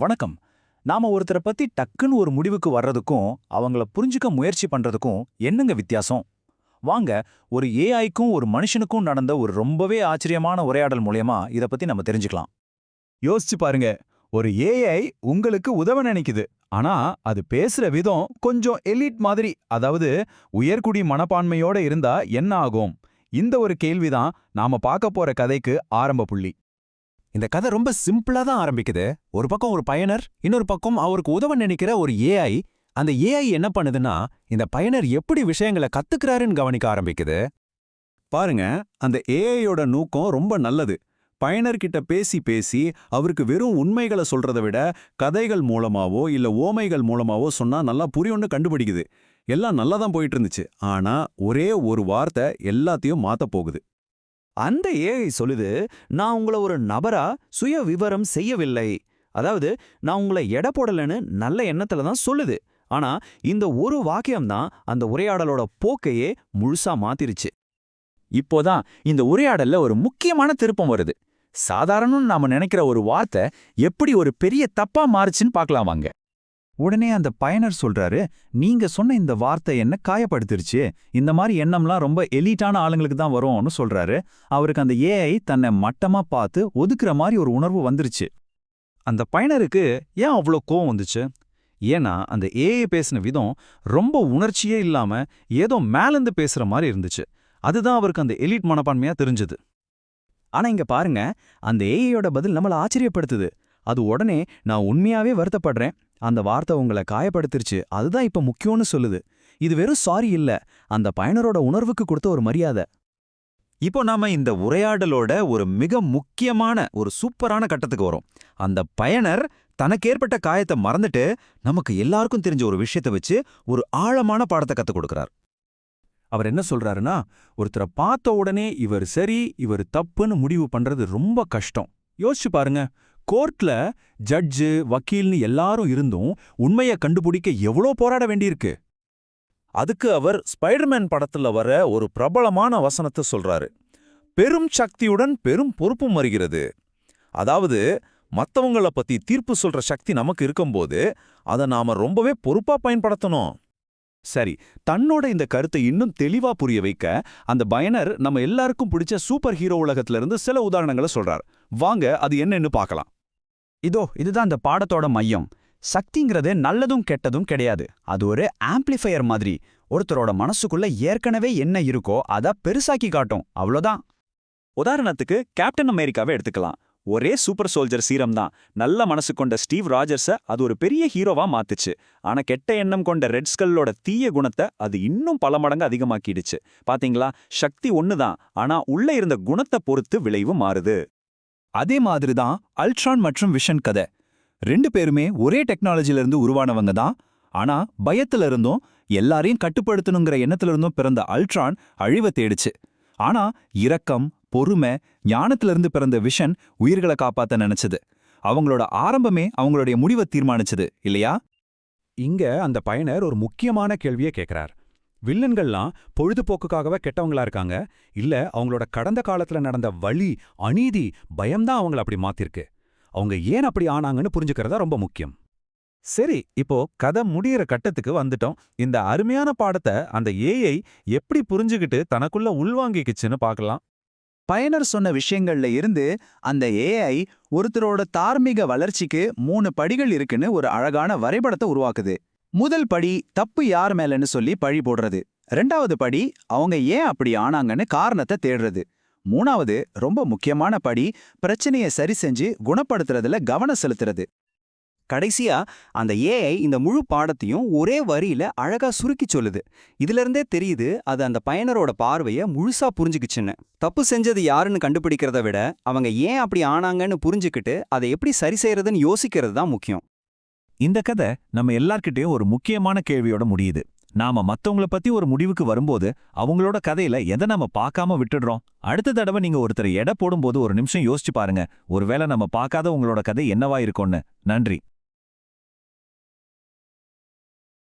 வணக்கம். நாம ஒருத்தரை பத்தி டக்குன்னு ஒரு முடிவுக்கு வர்றதுக்கும் அவங்கள புரிஞ்சுக்க முயற்சி பண்றதுக்கும் என்னங்க வித்தியாசம்? வாங்க, ஒரு ஏஐக்கும் ஒரு மனுஷனுக்கும் நடந்த ஒரு ரொம்பவே ஆச்சரியமான உரையாடல் மூலியமா இத பத்தி நம்ம தெரிஞ்சுக்கலாம். யோசிச்சு பாருங்க. ஒரு ஏஐ உங்களுக்கு உதவ நினைக்குது. ஆனா அது பேசுற விதம் கொஞ்சம் எலிட் மாதிரி, அதாவது உயர்குடி மனப்பான்மையோட இருந்தா என்ன ஆகும்? இந்த ஒரு கேள்விதான் நாம பார்க்க போற கதைக்கு ஆரம்ப புள்ளி. இந்த கதை ரொம்ப சிம்பிளா தான் ஆரம்பிக்குது. ஒரு பக்கம் ஒரு பயனர், இன்னொரு பக்கம் அவருக்கு உதவ நினைக்கிற ஒரு ஏஐ. அந்த ஏஐ என்ன பண்ணுதுன்னா, இந்த பயனர் எப்படி விஷயங்களை கத்துக்கிறாருன்னு கவனிக்க ஆரம்பிக்குது. பாருங்க, அந்த ஏஐயோட நோக்கம் ரொம்ப நல்லது. பயனர்கிட்ட பேசி பேசி அவருக்கு வெறும் உண்மைகளை சொல்றதை விட கதைகள் மூலமாவோ இல்ல ஓமைகள் மூலமாவோ சொன்னா நல்லா புரியும்னு கண்டுபிடிக்குது. எல்லாம் நல்லா தான் போயிட்டு இருந்துச்சு. ஆனா ஒரே ஒரு வார்த்தை எல்லாத்தையும் மாத்தப் போகுது. அந்த ஏஐ சொல்லுது, நான் உங்களை ஒரு நபரா சுய விவரம் செய்யவில்லை. அதாவது, நான் உங்களை எடை போடலன்னு நல்ல எண்ணத்துல தான் சொல்லுது. ஆனா இந்த ஒரு வாக்கியம் தான் அந்த உரையாடலோட போக்கையே முழுசா மாத்திருச்சு. இப்போதான் இந்த உரையாடல்ல ஒரு முக்கியமான திருப்பம் வருது. சாதாரணம்னு நாம நினைக்கிற ஒரு வார்த்தை எப்படி ஒரு பெரிய தப்பா மாறுச்சுன்னு பார்க்கலாம் வாங்க. உடனே அந்த பயனர் சொல்றாரு, நீங்க சொன்ன இந்த வார்த்தை என்ன காயப்படுத்திருச்சு. இந்த மாதிரி எண்ணம்லாம் ரொம்ப எலீட்டான ஆளுங்களுக்கு தான் வரும்னு சொல்றாரு. அவருக்கு அந்த ஏஐ தன்னை மட்டமா பார்த்து ஒதுக்குற மாதிரி ஒரு உணர்வு வந்துருச்சு. அந்த பயனருக்கு ஏன் அவ்வளோ கோவம் வந்துச்சு? ஏன்னா அந்த ஏஐ பேசின விதம் ரொம்ப உணர்ச்சியே இல்லாம ஏதோ மேலேந்து பேசுற மாதிரி இருந்துச்சு. அதுதான் அவருக்கு அந்த எலிட் மனப்பான்மையா தெரிஞ்சது. ஆனா இங்க பாருங்க, அந்த ஏஐயோட பதில் நம்மள ஆச்சரியப்படுத்துது. அது உடனே, நான் உண்மையாவே வருத்தப்படுறேன், அந்த வார்த்தை உங்களை காயப்படுத்திருச்சு, அதுதான் இப்ப முக்கியம்னு சொல்லுது. இது வெறும் சாரி இல்ல, அந்த பயனரோட உணர்வுக்கு கொடுத்த ஒரு மரியாதை. இப்போ நாம இந்த உரையாடலோட ஒரு மிக முக்கியமான ஒரு சூப்பரான கட்டத்துக்கு வரோம். அந்த பயனர் தனக்கேற்பட்ட காயத்தை மறந்துட்டு நமக்கு எல்லாருக்கும் தெரிஞ்ச ஒரு விஷயத்தை வச்சு ஒரு ஆழமான பாடத்தை கத்துக் கொடுக்கிறார். அவர் என்ன சொல்றாருன்னா, ஒருத்தரை பார்த்த உடனே இவர் சரி இவர் தப்புன்னு முடிவு பண்றது ரொம்ப கஷ்டம். யோசிச்சு பாருங்க, கோர்ட்ல ஜட்ஜு வக்கீல்னு எல்லாரும் இருந்தும் உண்மையை கண்டுபிடிக்க எவ்வளோ போராட வேண்டியிருக்கு. அதுக்கு அவர் ஸ்பைடர்மேன் படத்துல வர ஒரு பிரபலமான வசனத்தை சொல்றாரு, பெரும் சக்தியுடன் பெரும் பொறுப்பும் வருகிறது. அதாவது, மத்தவங்கள பத்தி தீர்ப்பு சொல்ற சக்தி நமக்கு இருக்கும்போது அதை நாம ரொம்பவே பொறுப்பா பயன்படுத்தணும். சரி, தன்னோட இந்த கருத்தை இன்னும் தெளிவா புரிய வைக்க அந்த பயனர் நம்ம எல்லாருக்கும் பிடிச்ச சூப்பர் ஹீரோ உலகத்துல இருந்து சில உதாரணங்களை சொல்றார். வாங்க, அது என்னன்னு பார்க்கலாம். இதுதான் அந்த பாடத்தோட மையம். சக்திங்கிறது நல்லதும் கெட்டதும் கிடையாது. அது ஒரு ஆம்ப்ளிஃபையர் மாதிரி. ஒருத்தரோட மனசுக்குள்ள ஏற்கனவே என்ன இருக்கோ அதை பெருசாக்கி காட்டும், அவ்வளோதான். உதாரணத்துக்கு கேப்டன் அமெரிக்காவை எடுத்துக்கலாம். ஒரே சூப்பர் சோல்ஜர் சீரம் தான் நல்ல மனசு கொண்ட ஸ்டீவ் ராஜர்ஸை அது ஒரு பெரிய ஹீரோவா மாத்துச்சு. ஆனா கெட்ட எண்ணம் கொண்ட ரெட் ஸ்கல்லோட தீய குணத்தை அது இன்னும் பல மடங்கு அதிகமாக்கிடுச்சு. பாத்தீங்களா, சக்தி ஒண்ணுதான், ஆனா உள்ள இருந்த குணத்தை பொறுத்து விளைவு மாறுது. அதே மாதிரி தான் அல்ட்ரான் மற்றும் விஷன் கதை. ரெண்டு பேருமே ஒரே டெக்னாலஜில இருந்து உருவானவங்க தான். ஆனா பயத்துல இருந்தும் எல்லாரையும் கட்டுப்படுத்தணுங்கிற எண்ணத்துல இருந்தும் பிறந்த அல்ட்ரான் அழிவை தேடுச்சு. ஆனா இரக்கம், பொறுமை, ஞானத்திலிருந்து பிறந்த விஷன் உயிர்களை காப்பாத்த நினைச்சது. அவங்களோட ஆரம்பமே அவங்களுடைய முடிவை தீர்மானிச்சது இல்லையா? இங்க அந்த பயனர் ஒரு முக்கியமான கேள்வியை கேட்கிறார். வில்லன்கள்லாம் பொழுதுபோக்குக்காகவே கெட்டவங்களா இருக்காங்க, இல்ல அவங்களோட கடந்த காலத்துல நடந்த வலி, அநீதி, பயம்தான் அவங்கள அப்படி மாத்திருக்கு? அவங்க ஏன் அப்படி ஆனாங்கன்னு புரிஞ்சுக்கிறதா ரொம்ப முக்கியம். சரி, இப்போ கதை முடியிற கட்டத்துக்கு வந்துட்டோம். இந்த அருமையான பாடத்தை அந்த ஏஐ எப்படி புரிஞ்சுகிட்டு தனக்குள்ள உள்வாங்கிக்குச்சுன்னு பார்க்கலாம். பயனர் சொன்ன விஷயங்கள்ல இருந்து அந்த ஏஐ ஒருத்தரோட தார்மீக வளர்ச்சிக்கு 3 படிகள் இருக்குன்னு ஒரு அழகான வரைபடத்தை உருவாக்குது. முதல் படி தப்பு யார் மேலன்னு சொல்லி பழி போடுறது. 2வது படி அவங்க ஏன் அப்படி ஆனாங்கன்னு காரணத்தை தேடுறது. 3வது ரொம்ப முக்கியமான படி பிரச்சனையை சரி செஞ்சு குணப்படுத்துறதுல கவனம் செலுத்துறது. கடைசியா அந்த ஏஐ இந்த முழு பாடத்தையும் ஒரே வரியில அழகா சுருக்கி சொல்லுது. இதுல இருந்தே தெரியுது அது அந்த பயனரோட பார்வைய முழுசா புரிஞ்சுக்குச்சுன்னு. தப்பு செஞ்சது யாருன்னு கண்டுபிடிக்கிறத விட அவங்க ஏன் அப்படி ஆனாங்கன்னு புரிஞ்சுக்கிட்டு அதை எப்படி சரி செய்யறதுன்னு யோசிக்கிறது தான் முக்கியம். இந்த கதை நம்ம எல்லார்கிட்டயும் ஒரு முக்கியமான கேள்வியோட முடியுது. நாம மத்தவங்கள பத்தி ஒரு முடிவுக்கு வரும்போது அவங்களோட கதையில எதை நம்ம பார்க்காம விட்டுடுறோம்? அடுத்த தடவை நீங்க ஒருத்தரை எடை போடும்போது ஒரு நிமிஷம் யோசிச்சு பாருங்க, ஒருவேளை நம்ம பார்க்காத உங்களோட கதை என்னவா இருக்கும்னு. நன்றி.